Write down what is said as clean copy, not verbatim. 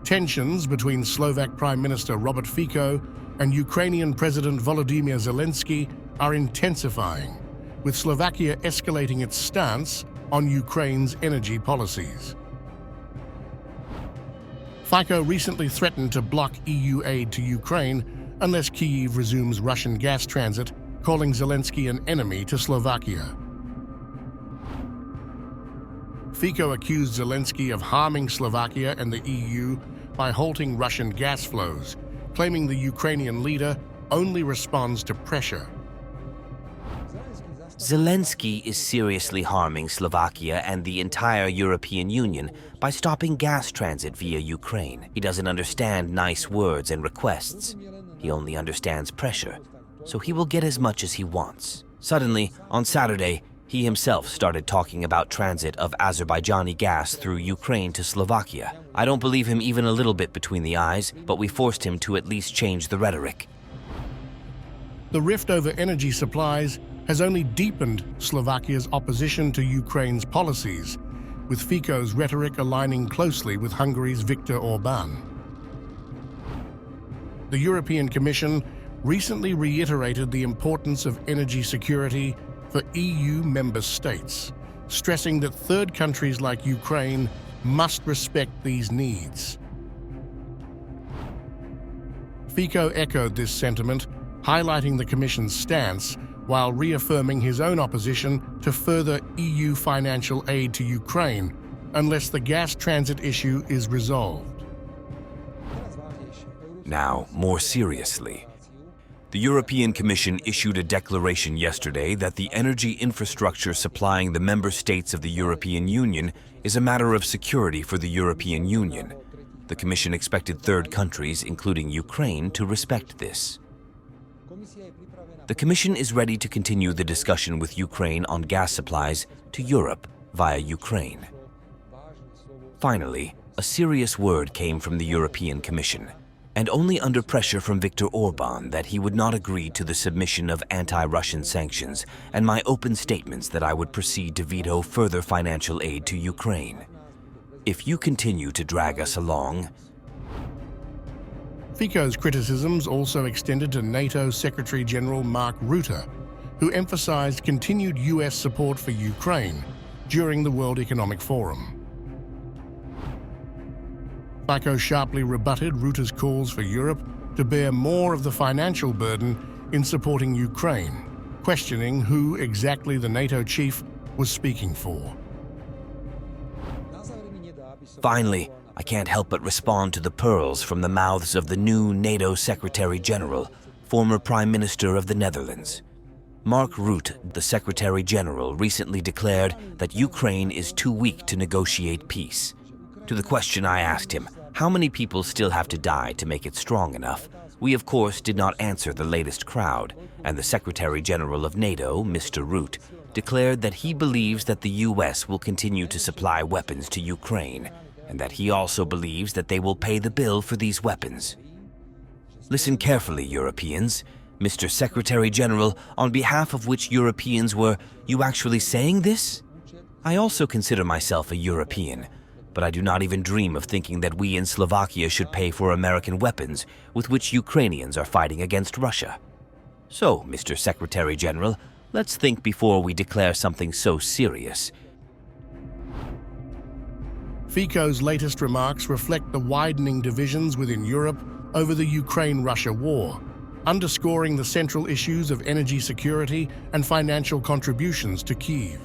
Tensions between Slovak Prime Minister Robert Fico and Ukrainian President Volodymyr Zelensky are intensifying, with Slovakia escalating its stance on Ukraine's energy policies. Fico recently threatened to block EU aid to Ukraine unless Kyiv resumes Russian gas transit, calling Zelensky an enemy to Slovakia. Fico accused Zelensky of harming Slovakia and the EU by halting Russian gas flows, claiming the Ukrainian leader only responds to pressure. Zelensky is seriously harming Slovakia and the entire European Union by stopping gas transit via Ukraine. He doesn't understand nice words and requests. He only understands pressure, so he will get as much as he wants. Suddenly, on Saturday, he himself started talking about transit of Azerbaijani gas through Ukraine to Slovakia. I don't believe him even a little bit between the eyes, but we forced him to at least change the rhetoric. The rift over energy supplies has only deepened Slovakia's opposition to Ukraine's policies, with Fico's rhetoric aligning closely with Hungary's Viktor Orbán. The European Commission recently reiterated the importance of energy security for EU member states, stressing that third countries like Ukraine must respect these needs. Fico echoed this sentiment, highlighting the Commission's stance while reaffirming his own opposition to further EU financial aid to Ukraine unless the gas transit issue is resolved. Now, more seriously, the European Commission issued a declaration yesterday that the energy infrastructure supplying the member states of the European Union is a matter of security for the European Union. The Commission expected third countries, including Ukraine, to respect this. The Commission is ready to continue the discussion with Ukraine on gas supplies to Europe via Ukraine. Finally, a serious word came from the European Commission, and only under pressure from Viktor Orbán that he would not agree to the submission of anti-Russian sanctions and my open statements that I would proceed to veto further financial aid to Ukraine. If you continue to drag us along, Fico's criticisms also extended to NATO Secretary-General Mark Rutte, who emphasized continued US support for Ukraine during the World Economic Forum. Fico sharply rebutted Rutte's calls for Europe to bear more of the financial burden in supporting Ukraine, questioning who exactly the NATO chief was speaking for. Finally, I can't help but respond to the pearls from the mouths of the new NATO Secretary-General, former Prime Minister of the Netherlands. Mark Rutte, the Secretary-General, recently declared that Ukraine is too weak to negotiate peace. To the question I asked him, how many people still have to die to make it strong enough, we of course did not answer the latest crowd, and the Secretary-General of NATO, Mr. Rutte, declared that he believes that the US will continue to supply weapons to Ukraine, and that he also believes that they will pay the bill for these weapons. Listen carefully, Europeans. Mr. Secretary-General, on behalf of which Europeans were you actually saying this? I also consider myself a European, but I do not even dream of thinking that we in Slovakia should pay for American weapons with which Ukrainians are fighting against Russia. So, Mr. Secretary-General, let's think before we declare something so serious. Fico's latest remarks reflect the widening divisions within Europe over the Ukraine-Russia war, underscoring the central issues of energy security and financial contributions to Kyiv.